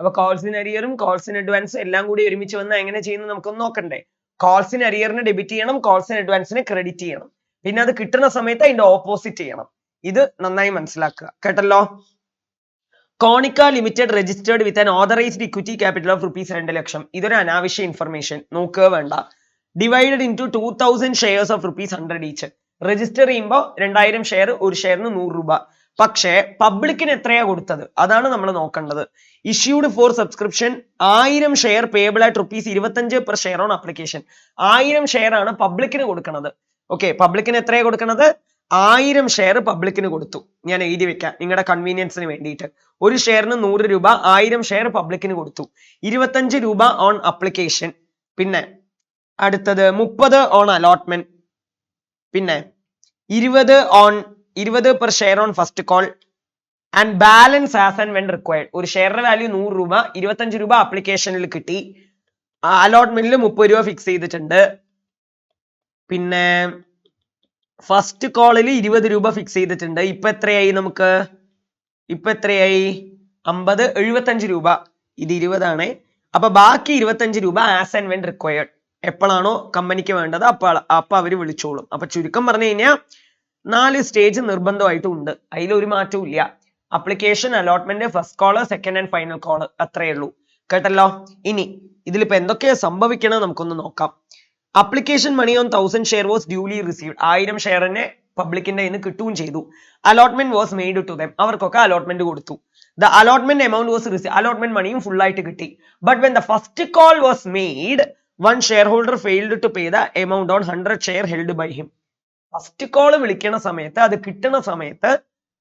അപ്പൊ calls in arrear calls in advance എല്ലാം കൂടി ഒരുമിച്ച് വന്നാൽ എങ്ങനെ ചെയ്യുന്നത് നമുക്കൊന്ന് നോക്കണ്ടേ. calls in arrear നെ ഡെബിറ്റ് ചെയ്യണം, calls in advance നെ ക്രെഡിറ്റ് ചെയ്യണം. പിന്നെ അത് കിട്ടുന്ന സമയത്ത് അതിന്റെ ഓപ്പോസിറ്റ് ചെയ്യണം. ഇത് നന്നായി മനസ്സിലാക്കുക. കേട്ടല്ലോ. Konika limited registered with an authorised equity capital of rupees 2 ലക്ഷം. ഇതൊരു അനാവശ്യ ഇൻഫർമേഷൻ, നോക്കുക വേണ്ട. Divided into 2000 shares of rupees 100 each. Register ചെയ്യുമ്പോൾ 2000 ഷെയർ, ഒരു ഷെയറിന് 100 രൂപ. പക്ഷേ പബ്ലിക്കിന് എത്രയാ കൊടുത്തത് അതാണ് നമ്മൾ നോക്കേണ്ടത്. Issued for subscription 1000 share payable ആയിട്ട് ₹25 per share on application. 1000 share ആണ് പബ്ലിക്കിന് കൊടുക്കുന്നത്. ഓക്കെ, പബ്ലിക്കിന് എത്രയാ കൊടുക്കുന്നത്? 1000 ഷെയർ പബ്ലിക്കിന് കൊടുത്തു. ഞാൻ എഴുതി വെക്കാം നിങ്ങളുടെ കൺവീനിയൻസിന് വേണ്ടിയിട്ട്. ഒരു ഷെയറിന് 100 രൂപ, 1000 ഷെയർ പബ്ലിക്കിന് കൊടുത്തു. 25 രൂപ ഓൺ അപ്ലിക്കേഷൻ. പിന്നെ അടുത്തത് 30 ഓൺ അലോട്ട്മെന്റ്. പിന്നെ 20 per share on first call and balance as and when required. ഒരു ഷെയറിന്റെ വാല്യൂ 100 രൂപ, 25 രൂപ അപ്ലിക്കേഷനിൽ കിട്ടി, അലോട്ട്മെന്റിൽ 30 രൂപ ഫിക്സ് ചെയ്തിട്ടുണ്ട്. പിന്നെ ഫസ്റ്റ് കോളിൽ 20 രൂപ ഫിക്സ് ചെയ്തിട്ടുണ്ട്. ഇപ്പൊ എത്രയായി നമുക്ക്? ഇപ്പൊ എത്രയായി? 50, 75 രൂപ. ഇത് 20 ആണ്. അപ്പൊ ബാക്കി 25 രൂപ ആസ് ആൻഡ് വെൻ റിക്വയർഡ്. എപ്പോഴാണോ കമ്പനിക്ക് വേണ്ടത് അപ്പൊ അവര് വിളിച്ചോളും. അപ്പൊ ചുരുക്കം പറഞ്ഞു കഴിഞ്ഞാൽ 4 സ്റ്റേജ് നിർബന്ധമായിട്ടും ഉണ്ട്, അതിലൊരു മാറ്റവും ഇല്ല. Application, allotment, first call, second and final call, അത്രയേ ഉള്ളൂ. കേട്ടല്ലോ. ഇനി ഇതിലിപ്പോ എന്തൊക്കെയാ സംഭവിക്കണത് നമുക്കൊന്ന് നോക്കാം. Application money on 1000 share was duly received. 1000 ഷെയറിനെ പബ്ലിക്കിന്റെ കയ്യിൽ നിന്ന് കിട്ടുകയും ചെയ്തു. Allotment was made to them. അവർക്കൊക്കെ അലോട്ട്മെന്റ് കൊടുത്തു. The allotment amount was receive. Allotment മണിയും ഫുൾ ആയിട്ട് കിട്ടി. But when the first call was made, one share holder failed to pay the amount on 100 share held by him. First call വിളിക്കണ സമയത്ത്, അത് കിട്ടുന്ന സമയത്ത്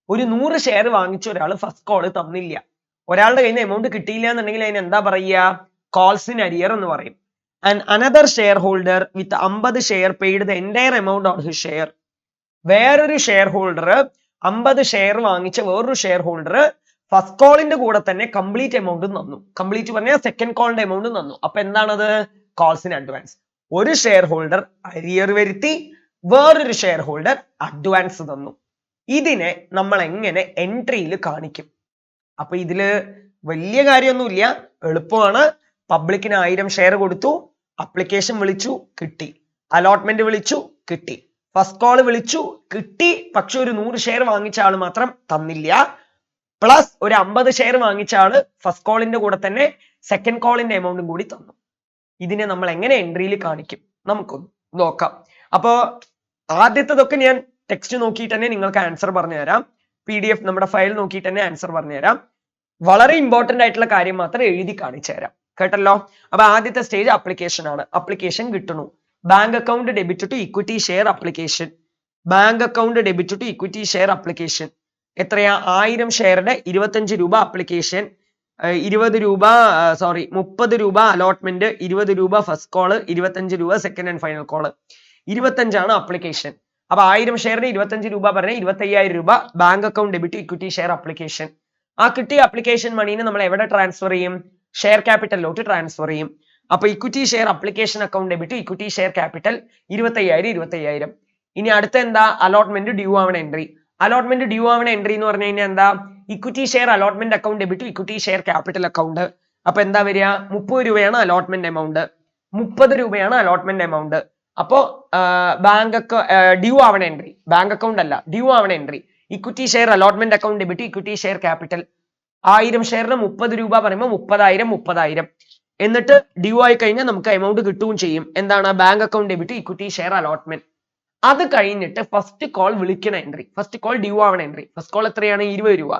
ഒരു 100 ഷെയർ വാങ്ങിച്ച ഒരാൾ ഫസ്റ്റ് കോള് തന്നില്ല. ഒരാളുടെ കയ്യിൽ നിന്ന് എമൗണ്ട് കിട്ടിയില്ല എന്നുണ്ടെങ്കിൽ അതിന് എന്താ പറയുക? കോൾസ് ഇൻ അരിയർ എന്ന് പറയും. And another shareholder with 50 share paid the entire amount on his share. വേറൊരു ഷെയർ ഹോൾഡർ 50 ഷെയർ വാങ്ങിച്ച വേറൊരു ഷെയർ ഹോൾഡർ ഫസ്റ്റ് കോളിന്റെ കൂടെ തന്നെ കംപ്ലീറ്റ് എമൗണ്ട് തന്നു. കംപ്ലീറ്റ് പറഞ്ഞാൽ സെക്കൻഡ് കോളിന്റെ എമൗണ്ട് തന്നു. അപ്പൊ എന്താണത്? Calls in advance. ഒരു ഷെയർ ഹോൾഡർ അരിയർ വരുത്തി, വേറൊരു ഷെയർ ഹോൾഡർ അഡ്വാൻസ് തന്നു. ഇതിനെ നമ്മൾ എങ്ങനെ എൻട്രിയിൽ കാണിക്കും? അപ്പൊ ഇതില് വലിയ കാര്യമൊന്നുമില്ല, എളുപ്പമാണ്. പബ്ലിക്കിന് 1000 ഷെയർ കൊടുത്തു, അപ്ലിക്കേഷൻ വിളിച്ചു, കിട്ടി. അലോട്ട്മെന്റ് വിളിച്ചു, കിട്ടി. ഫസ്റ്റ് കോൾ വിളിച്ചു, കിട്ടി. പക്ഷെ ഒരു 100 ഷെയർ വാങ്ങിച്ച ആള് മാത്രം തന്നില്ല. പ്ലസ് ഒരു 50 ഷെയർ വാങ്ങിച്ച ആള് ഫസ്റ്റ് കോളിന്റെ കൂടെ തന്നെ സെക്കൻഡ് കോളിന്റെ എമൗണ്ടും കൂടി തന്നു. ഇതിനെ നമ്മൾ എങ്ങനെ എൻട്രിയിൽ കാണിക്കും നമുക്കൊന്ന് നോക്കാം. അപ്പോ ആദ്യത്തതൊക്കെ ഞാൻ ടെക്സ്റ്റ് നോക്കിയിട്ട് തന്നെ നിങ്ങൾക്ക് ആൻസർ പറഞ്ഞു തരാം. PDF നമ്മുടെ ഫയൽ നോക്കിയിട്ട് തന്നെ ആൻസർ പറഞ്ഞു തരാം. വളരെ ഇമ്പോർട്ടന്റ് ആയിട്ടുള്ള കാര്യം മാത്രം എഴുതി കാണിച്ചു തരാം. കേട്ടല്ലോ. അപ്പൊ ആദ്യത്തെ സ്റ്റേജ് അപ്ലിക്കേഷൻ ആണ്. അപ്ലിക്കേഷൻ കിട്ടുന്നു. Bank account debit to equity share application. Bank account debit to equity share application എത്രയാ? 1000 ഷെയറുടെ 25 രൂപ അപ്ലിക്കേഷൻ, 30 രൂപ അലോട്ട്മെന്റ്, 20 രൂപ ഫസ്റ്റ് കോള്, 25 രൂപ സെക്കൻഡ് ആൻഡ് ഫൈനൽ കോള്. 25 ആണ് അപ്ലിക്കേഷൻ. അപ്പൊ 1000 ഷെയറിന് 25 രൂപ പറഞ്ഞ 25000 രൂപ bank account debit equity share application. ആ കിട്ടിയ അപ്ലിക്കേഷൻ മണീനെ നമ്മൾ എവിടെ ട്രാൻസ്ഫർ ചെയ്യും? ഷെയർ ക്യാപിറ്റലിലോട്ട് ട്രാൻസ്ഫർ ചെയ്യും. അപ്പൊ equity share application account debit equity share capital 25000. ഇനി അടുത്ത എന്താ? അലോട്ട്മെന്റ് ഡ്യൂ ആവണ എൻട്രി. അലോട്ട്മെന്റ് ഡ്യൂ ആവണ എൻട്രി എന്ന് പറഞ്ഞു കഴിഞ്ഞാൽ എന്താ? Equity share allotment account debit equity share capital account. അപ്പൊ എന്താ വരിക? 30 രൂപയാണ് അലോട്ട്മെന്റ് എമൗണ്ട്, 30 രൂപയാണ് അലോട്ട്മെന്റ് എമൗണ്ട്. അപ്പോ ബാങ്ക് ഡ്യൂ ആവണ എൻട്രി, ബാങ്ക് അക്കൗണ്ട് അല്ല, ഡ്യൂ ആവണ entry equity share allotment account debit equity share capital. 1000 ഷെയറിന് 30 രൂപ പറയുമ്പോൾ 30,000. എന്നിട്ട് ഡ്യൂ ആയി കഴിഞ്ഞാൽ നമുക്ക് എമൗണ്ട് കിട്ടുകയും ചെയ്യും. എന്താണ്? Bank account debit equity share allotment. അത് കഴിഞ്ഞിട്ട് ഫസ്റ്റ് കോൾ വിളിക്കണ എൻട്രി, ഫസ്റ്റ് കോൾ ഡ്യൂ ആവണ എൻട്രി. ഫസ്റ്റ് കോൾ എത്രയാണ്? 20 രൂപ.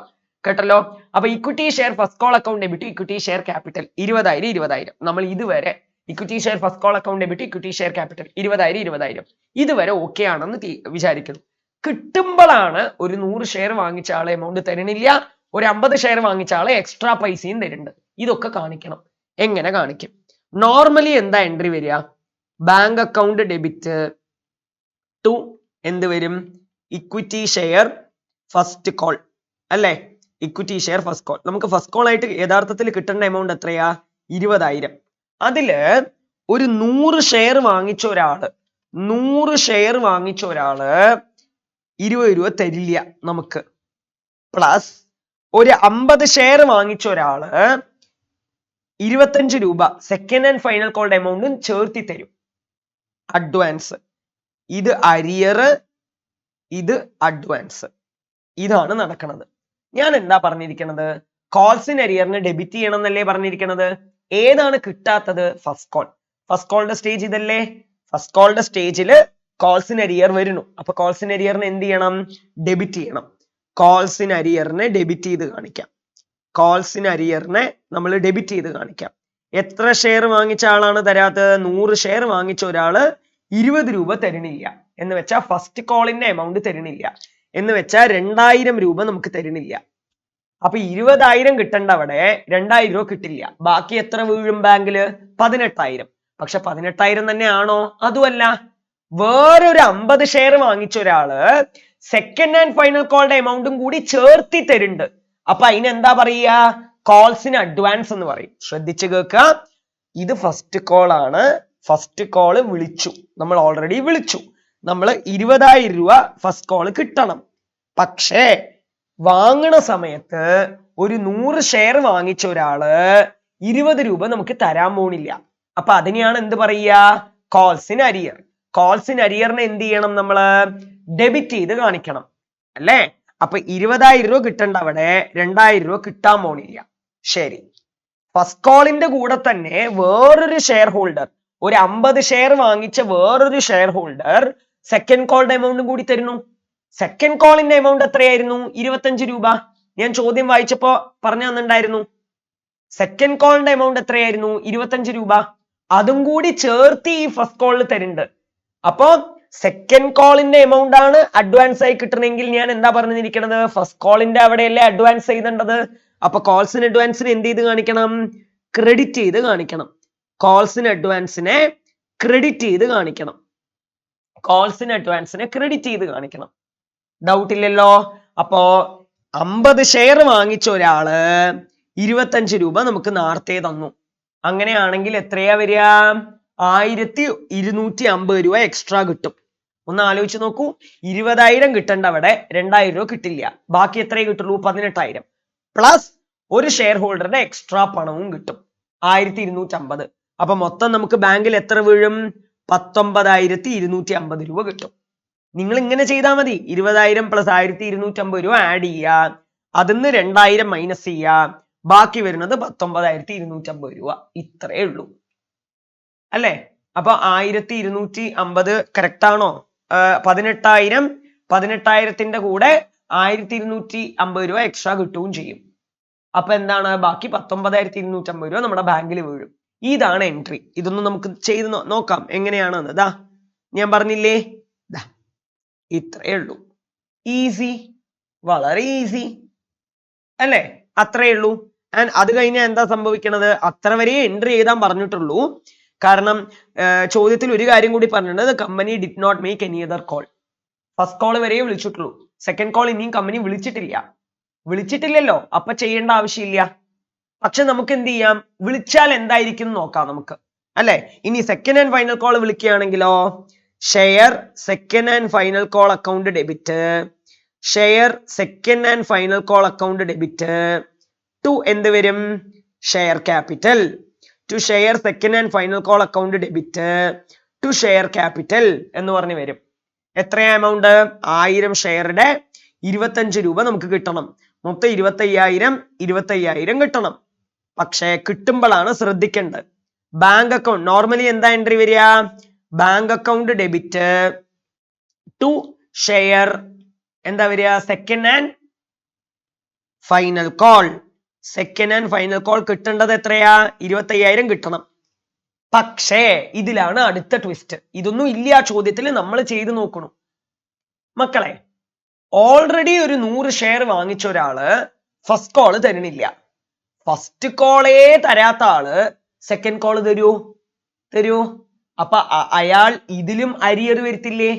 കേട്ടല്ലോ. അപ്പൊ equity share first call account debit equity share capital 20000. നമ്മൾ ഇതുവരെ equity share first call account debit equity share capital 20000 ഇതുവരെ ഓക്കെ ആണെന്ന് വിചാരിക്കുന്നു. കിട്ടുമ്പോഴാണ് ഒരു 100 ഷെയർ വാങ്ങിച്ച ആളെ എമൗണ്ട് തരണില്ല, ഒരു 50 ഷെയർ വാങ്ങിച്ച ആളെ എക്സ്ട്രാ പൈസയും തരുന്നുണ്ട്. ഇതൊക്കെ കാണിക്കണം. എങ്ങനെ കാണിക്കും? നോർമലി എന്താ എൻട്രി വരിക? ബാങ്ക് അക്കൗണ്ട് ഡെബിറ്റ് ടു എന്ത് വരും? ഇക്വിറ്റി ഷെയർ ഫസ്റ്റ് കോൾ അല്ലേ? Equity share first call. നമുക്ക് ഫസ്റ്റ് കോൾ ആയിട്ട് യഥാർത്ഥത്തിൽ കിട്ടേണ്ട എമൗണ്ട് എത്രയാ? 20000. അതില് ഒരു 100 ഷെയർ വാങ്ങിച്ച ഒരാള് 20 രൂപ തരില്ല നമുക്ക്. പ്ലസ് ഒരു 50 ഷെയർ വാങ്ങിച്ച ഒരാള് 25 രൂപ സെക്കൻഡ് ആൻഡ് ഫൈനൽ കോൾഡ് എമൗണ്ടും ചേർത്തി തരും. അഡ്വാൻസ്. ഇത് അരിയർ, ഇത് അഡ്വാൻസ്. ഇതാണ് നടക്കുന്നത്. ഞാൻ എന്താ പറഞ്ഞിരിക്കുന്നത്? കോൾസ് ഇൻ അരിയറിന് ഡെബിറ്റ് ചെയ്യണം എന്നല്ലേ പറഞ്ഞിരിക്കുന്നത്. ഏതാണ് കിട്ടാത്തത്? First call. ഫസ്റ്റ് കോളിന്റെ സ്റ്റേജ് ഇതല്ലേ. ഫസ്റ്റ് കോളിന്റെ സ്റ്റേജിൽ കോൾസ് ഇൻ അരിയർ വരുന്നു. അപ്പൊ കോൾസ് ഇൻ അരിയറിന് എന്ത് ചെയ്യണം? ഡെബിറ്റ് ചെയ്യണം. കോൾസ് ഇൻ അരിയറിനെ ഡെബിറ്റ് ചെയ്ത് കാണിക്കാം. കോൾസ് ഇൻ അരിയറിനെ നമ്മൾ ഡെബിറ്റ് ചെയ്ത് കാണിക്കാം. എത്ര ഷെയർ വാങ്ങിച്ച ആളാണ് തരാത്തത്? 100 ഷെയർ വാങ്ങിച്ച ഒരാള് 20 രൂപ തരണില്ല എന്ന് വെച്ചാൽ ഫസ്റ്റ് കോളിന്റെ എമൗണ്ട് തരണില്ല എന്ന് വെച്ചാൽ 2000 രൂപ നമുക്ക് തരണില്ല. അപ്പൊ 20,000 കിട്ടേണ്ട അവിടെ 2000 രൂപ കിട്ടില്ല. ബാക്കി എത്ര വീഴും ബാങ്കില്? 18,000. പക്ഷെ 18,000 തന്നെ ആണോ? അതുമല്ല. വേറൊരു 50 ഷെയർ വാങ്ങിച്ച ഒരാള് സെക്കൻഡ് ആൻഡ് ഫൈനൽ കോൾഡ് എമൗണ്ടും കൂടി ചേർത്തി തരുന്നുണ്ട്. അപ്പൊ അതിനെന്താ പറയുക? കോൾസിന് അഡ്വാൻസ് എന്ന് പറയും. ശ്രദ്ധിച്ചു കേൾക്കുക. ഇത് ഫസ്റ്റ് കോൾ ആണ്. ഫസ്റ്റ് കോള് വിളിച്ചു, നമ്മൾ ഓൾറെഡി വിളിച്ചു. നമ്മൾ 20,000 രൂപ ഫസ്റ്റ് കോള് കിട്ടണം. പക്ഷേ വാങ്ങണ സമയത്ത് ഒരു 100 ഷെയർ വാങ്ങിച്ച ഒരാള് 20 രൂപ നമുക്ക് തരാൻ പോണില്ല. അപ്പൊ അതിനെയാണ് എന്ത് പറയുക? Calls in arrear. Calls in അരിയറിനെ എന്ത് ചെയ്യണം? നമ്മള് ഡെബിറ്റ് ചെയ്ത് കാണിക്കണം അല്ലേ. അപ്പൊ 20,000 രൂപ കിട്ടേണ്ട അവിടെ 2,000 രൂപ കിട്ടാൻ പോണില്ല. ശരി. ഫസ്റ്റ് കോളിന്റെ കൂടെ തന്നെ വേറൊരു ഷെയർ ഹോൾഡർ, ഒരു 50 ഷെയർ വാങ്ങിച്ച വേറൊരു ഷെയർ ഹോൾഡർ സെക്കൻഡ് കോൾഡ് എമൗണ്ടും കൂടി തരുന്നു. സെക്കൻഡ് കോളിന്റെ എമൗണ്ട് എത്രയായിരുന്നു? 25 രൂപ. ഞാൻ ചോദ്യം വായിച്ചപ്പോ പറഞ്ഞു തന്നിട്ടുണ്ടായിരുന്നു. സെക്കൻഡ് കോളിന്റെ എമൗണ്ട് എത്രയായിരുന്നു? 25 രൂപ. അതും കൂടി ചേർത്ത് ഈ ഫസ്റ്റ് കോളിൽ തരുന്നുണ്ട്. അപ്പോ സെക്കൻഡ് കോളിന്റെ എമൗണ്ട് ആണ് അഡ്വാൻസ് ആയി കിട്ടണമെങ്കിൽ ഞാൻ എന്താ പറഞ്ഞിരിക്കണത്? First കോളിന്റെ അവിടെയല്ലേ advance ചെയ്തേണ്ടത്. അപ്പൊ കോൾസിന് അഡ്വാൻസിന് എന്ത് ചെയ്ത് കാണിക്കണം? ക്രെഡിറ്റ് ചെയ്ത് കാണിക്കണം. കോൾസിന് അഡ്വാൻസിനെ ക്രെഡിറ്റ് ചെയ്ത് കാണിക്കണം. കോൾസിന് അഡ്വാൻസിനെ ക്രെഡിറ്റ് ചെയ്ത് കാണിക്കണം. ഡൗട്ട് ഇല്ലല്ലോ. അപ്പോ 50 ഷെയർ വാങ്ങിച്ച ഒരാള് 25 രൂപ നമുക്ക് നേരത്തെ തന്നു. അങ്ങനെയാണെങ്കിൽ എത്രയാ വരിക? 1250 രൂപ എക്സ്ട്രാ കിട്ടും. ഒന്ന് ആലോചിച്ച് നോക്കൂ. 20,000 കിട്ടേണ്ട അവിടെ 2,000 രൂപ കിട്ടില്ല. ബാക്കി എത്രയേ കിട്ടുള്ളൂ? 18,000 പ്ലസ് ഒരു ഷെയർ ഹോൾഡറുടെ എക്സ്ട്രാ പണവും കിട്ടും, 1250. അപ്പൊ മൊത്തം നമുക്ക് ബാങ്കിൽ എത്ര വീഴും? 19,250 രൂപ കിട്ടും. നിങ്ങൾ ഇങ്ങനെ ചെയ്താൽ മതി. 20,000 പ്ലസ് 1250 രൂപ ആഡ് ചെയ്യുക, അതിന്ന് 2,000 മൈനസ് ചെയ്യുക, ബാക്കി വരുന്നത് 19,250 രൂപ. ഇത്രയേ ഉള്ളൂ അല്ലേ. അപ്പൊ 1250 കറക്റ്റ് ആണോ? 18,000 കൂടെ 1250 രൂപ എക്സ്ട്രാ കിട്ടുകയും ചെയ്യും. അപ്പൊ എന്താണ്? ബാക്കി 19,250 രൂപ നമ്മുടെ ബാങ്കിൽ വീഴും. ഇതാണ് എൻട്രി. ഇതൊന്നും നമുക്ക് ചെയ്ത് നോക്കാം എങ്ങനെയാണെന്ന്. ദാ ഞാൻ പറഞ്ഞില്ലേ, ഇത്രയേ ഉള്ളൂ. ഈസി, വളരെ ഈസി അല്ലേ. അത്രയേ ഉള്ളൂ. ആൻഡ് അത് കഴിഞ്ഞാൽ എന്താ സംഭവിക്കണത്? അത്ര വരെ എൻട്രി ചെയ്താൻ പറഞ്ഞിട്ടുള്ളൂ. കാരണം ചോദ്യത്തിൽ ഒരു കാര്യം കൂടി പറഞ്ഞിട്ടുണ്ട്, company did not make any other call. First call വരെ വിളിച്ചിട്ടുള്ളൂ, സെക്കൻഡ് കോൾ ഇനിയും കമ്പനി വിളിച്ചിട്ടില്ലല്ലോ. അപ്പൊ ചെയ്യേണ്ട ആവശ്യമില്ല. പക്ഷെ നമുക്ക് എന്ത് ചെയ്യാം? വിളിച്ചാൽ എന്തായിരിക്കും നോക്കാം നമുക്ക് അല്ലെ. ഇനി സെക്കൻഡ് ആൻഡ് ഫൈനൽ കോൾ വിളിക്കുകയാണെങ്കിലോ, share second and final call account debit, share second and final call account debit to എന്ത് വരും? Share capital. To share second and final call account debit to share capital എന്ന് പറഞ്ഞു വരും. എത്രയാ amount? 1000 ഷെയറുടെ 25 രൂപ നമുക്ക് കിട്ടണം. മൊത്തം 25,000 കിട്ടണം. പക്ഷെ കിട്ടുമ്പോഴാണ് ശ്രദ്ധിക്കേണ്ടത്. ബാങ്ക് അക്കൗണ്ട് നോർമലി എന്താ എൻട്രി വരിക? Bank account debit to share എന്താ വരിക? Second and final call. Second and final call കിട്ടേണ്ടത് എത്രയാ? 25,000 കിട്ടണം. പക്ഷേ ഇതിലാണ് അടുത്ത ട്വിസ്റ്റ്. ഇതൊന്നും ഇല്ല ചോദ്യത്തിൽ, നമ്മൾ ചെയ്തു നോക്കണം മക്കളെ. ഓൾറെഡി ഒരു 100 ഷെയർ വാങ്ങിച്ച ഒരാള് ഫസ്റ്റ് കോള് തരണില്ല. ഫസ്റ്റ് കോളേ തരാത്ത ആള് സെക്കൻഡ് കോള് തരൂ. അപ്പൊ അയാൾ ഇതിലും അരിയർ വരുത്തില്ലേ?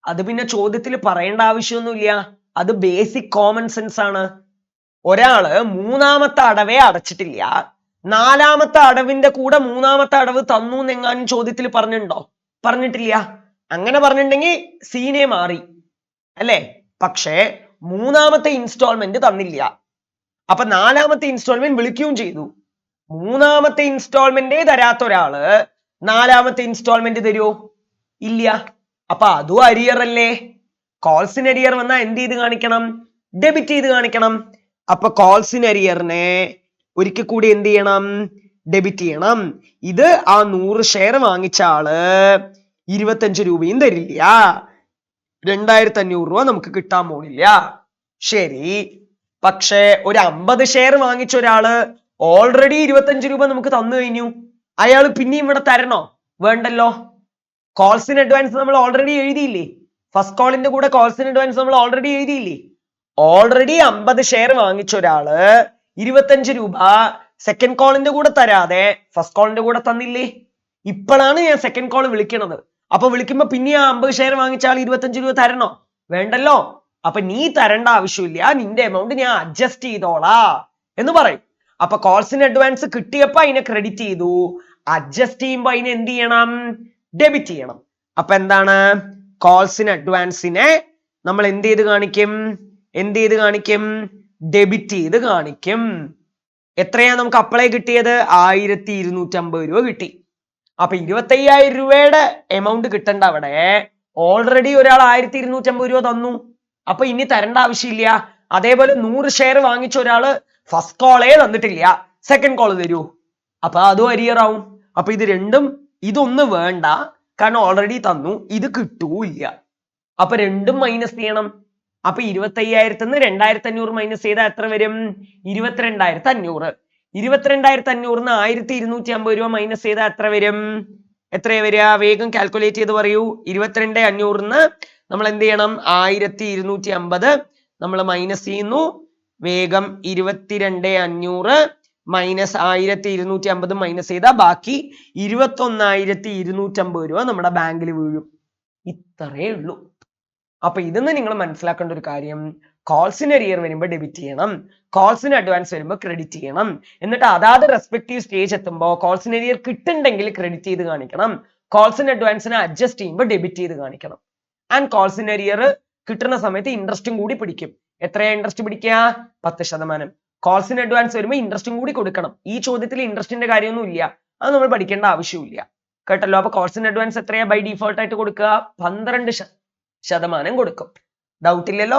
അത് പിന്നെ ചോദ്യത്തിൽ പറയേണ്ട ആവശ്യമൊന്നുമില്ല. അത് ബേസിക് കോമൺ സെൻസ് ആണ്. ഒരാള് 3ാമത്തെ അടവേ അടച്ചിട്ടില്ല, 4ാമത്തെ അടവിന്റെ കൂടെ 3ാമത്തെ അടവ് തന്നു എന്നെങ്ങാനും ചോദ്യത്തിൽ പറഞ്ഞിട്ടില്ല. അങ്ങനെ പറഞ്ഞിട്ടുണ്ടെങ്കിൽ സീനെ മാറി അല്ലേ. പക്ഷേ 3ാമത്തെ ഇൻസ്റ്റാൾമെന്റ് തന്നില്ല. അപ്പൊ 4ാമത്തെ ഇൻസ്റ്റാൾമെന്റ് വിളിക്കുകയും ചെയ്തു. മൂന്നാമത്തെ ഇൻസ്റ്റാൾമെന്റ് തരാത്ത ഒരാള് നാലാമത്തെ ഇൻസ്റ്റാൾമെന്റ് തരുമോ? ഇല്ല. അപ്പൊ അതും അരിയർ അല്ലേ? കോൾസിന് അരിയർ വന്നാൽ എന്ത് ചെയ്ത് കാണിക്കണം? ഡെബിറ്റ് ചെയ്ത് കാണിക്കണം. അപ്പൊ കോൾസിന് അരിയറിനെ ഒരിക്കൽ കൂടി എന്ത് ചെയ്യണം? ഡെബിറ്റ് ചെയ്യണം. ഇത് ആ 100 ഷെയർ വാങ്ങിച്ച ആള് 25 രൂപയും തരില്ല, 2500 രൂപ നമുക്ക് കിട്ടാൻ പോണില്ല. ശരി, പക്ഷെ ഒരു 50 ഷെയർ വാങ്ങിച്ച ഒരാള് ഓൾറെഡി 25 രൂപ നമുക്ക് തന്നു കഴിഞ്ഞു. അയാള് പിന്നെയും ഇവിടെ തരണോ? വേണ്ടല്ലോ. കോൾസ് ഇൻ അഡ്വാൻസ് നമ്മൾ ഓൾറെഡി എഴുതിയില്ലേ? ഫസ്റ്റ് കോളിന്റെ കൂടെ കോൾസ് ഇൻ അഡ്വാൻസ് നമ്മൾ ഓൾറെഡി എഴുതിയില്ലേ? ഓൾറെഡി 50 ഷെയർ വാങ്ങിച്ച ഒരാള് 25 രൂപ സെക്കൻഡ് കോളിന്റെ കൂടെ തരാതെ ഫസ്റ്റ് കോളിന്റെ കൂടെ തന്നില്ലേ? ഇപ്പോഴാണ് ഞാൻ സെക്കൻഡ് കോൾ വിളിക്കണത്. അപ്പൊ വിളിക്കുമ്പോ പിന്നെ ആ 50 ഷെയർ വാങ്ങിച്ച ആൾ 25 രൂപ തരണോ? വേണ്ടല്ലോ. അപ്പൊ നീ തരേണ്ട ആവശ്യമില്ല, നിന്റെ എമൗണ്ട് ഞാൻ അഡ്ജസ്റ്റ് ചെയ്തോളാ എന്ന് പറയും. അപ്പൊ കോൾസ് ഇൻ അഡ്വാൻസ് കിട്ടിയപ്പോ അതിനെ ക്രെഡിറ്റ് ചെയ്തു, അഡ്ജസ്റ്റ് ചെയ്യുമ്പോ അതിനെ എന്ത് ചെയ്യണം? ഡെബിറ്റ് ചെയ്യണം. അപ്പൊ എന്താണ്? കോൾസ് ഇൻ അഡ്വാൻസിനെ നമ്മൾ എന്ത് ചെയ്ത് കാണിക്കും? ഡെബിറ്റ് ചെയ്ത് കാണിക്കും. എത്രയാ നമുക്ക് അപ്ലൈ കിട്ടിയത്? 1250 രൂപ കിട്ടി. അപ്പൊ 25,000 രൂപയുടെ എമൗണ്ട് കിട്ടേണ്ട അവിടെ ഓൾറെഡി ഒരാൾ 1250 രൂപ തന്നു. അപ്പൊ ഇനി തരേണ്ട ആവശ്യമില്ല. അതേപോലെ 100 ഷെയർ വാങ്ങിച്ച ഒരാള് ഫസ്റ്റ് കോളേ തന്നിട്ടില്ല, സെക്കൻഡ് കോൾ തരൂ, അപ്പൊ അതും അരിയർ ആവും. അപ്പൊ ഇത് രണ്ടും, ഇതൊന്ന് വേണ്ട, കാരണം ഓൾറെഡി തന്നു, ഇത് കിട്ടൂല്ല. അപ്പൊ രണ്ടും മൈനസ് ചെയ്യണം. അപ്പൊ 25,000 2500 മൈനസ് ചെയ്താൽ എത്ര വരും? 22,500. 22,500 1250 രൂപ മൈനസ് ചെയ്താൽ എത്ര വരും? എത്രയാ വരിക? വേഗം കാൽക്കുലേറ്റ് ചെയ്ത് പറയൂ. 22,500 നമ്മൾ എന്ത് ചെയ്യണം? 1250 നമ്മൾ മൈനസ് ചെയ്യുന്നു. വേഗം 22,500 മൈനസ് 1250 മൈനസ് ചെയ്താൽ ബാക്കി 21,250 രൂപ നമ്മുടെ ബാങ്കിൽ വീഴും. ഇത്രയേ ഉള്ളൂ. അപ്പൊ ഇതിന്ന് നിങ്ങൾ മനസ്സിലാക്കേണ്ട ഒരു കാര്യം, കോൾസിന് അരിയർ വരുമ്പോൾ ഡെബിറ്റ് ചെയ്യണം, കോൾസിന് അഡ്വാൻസ് വരുമ്പോൾ ക്രെഡിറ്റ് ചെയ്യണം. എന്നിട്ട് അതാത് റെസ്പെക്റ്റീവ് സ്റ്റേജ് എത്തുമ്പോൾ കോൾസിന് അരിയർ കിട്ടുന്നുണ്ടെങ്കിൽ ക്രെഡിറ്റ് ചെയ്ത് കാണിക്കണം, കോൾസിന് അഡ്വാൻസിനെ അഡ്ജസ്റ്റ് ചെയ്യുമ്പോൾ ഡെബിറ്റ് ചെയ്ത് കാണിക്കണം. ആൻഡ് കോൾസിന് അരിയർ കിട്ടുന്ന സമയത്ത് ഇൻട്രസ്റ്റും കൂടി പിടിക്കും. എത്രയാ ഇൻട്രസ്റ്റ് പിടിക്കുക? 10%. കോൾസിന് അഡ്വാൻസ് വരുമ്പോൾ ഇൻട്രസ്റ്റും കൂടി കൊടുക്കണം. ഈ ചോദ്യത്തിൽ ഇൻട്രസ്റ്റിന്റെ കാര്യമൊന്നും ഇല്ല, അത് നമ്മൾ പഠിക്കേണ്ട ആവശ്യമില്ല. കേട്ടല്ലോ? അപ്പൊ കോൾസിന് അഡ്വാൻസ് എത്രയാ ബൈ ഡിഫോൾട്ട് ആയിട്ട് കൊടുക്കുക? 12% കൊടുക്കും. ഡൗട്ട് ഇല്ലല്ലോ?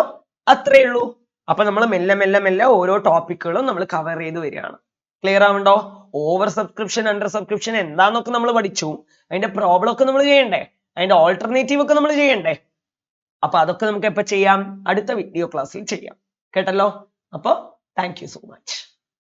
അത്രേ ഉള്ളൂ. അപ്പൊ നമ്മൾ മെല്ലെ മെല്ലെ മെല്ലെ ഓരോ ടോപ്പിക്കുകളും നമ്മൾ കവർ ചെയ്ത് വരികയാണ്. ക്ലിയർ ആവുണ്ടോ? ഓവർ സബ്സ്ക്രിപ്ഷൻ, അണ്ടർ സബ്സ്ക്രിപ്ഷൻ എന്താന്നൊക്കെ നമ്മൾ പഠിച്ചു. അതിന്റെ പ്രോബ്ലം ഒക്കെ നമ്മൾ ചെയ്യണ്ടേ? അതിന്റെ ഓൾട്ടർനേറ്റീവ് ഒക്കെ നമ്മൾ ചെയ്യണ്ടേ? അപ്പൊ അതൊക്കെ നമുക്ക് എപ്പോ ചെയ്യാം? അടുത്ത വീഡിയോ ക്ലാസ്സിൽ ചെയ്യാം. കേട്ടല്ലോ? അപ്പൊ താങ്ക് യു സോ മച്ച്.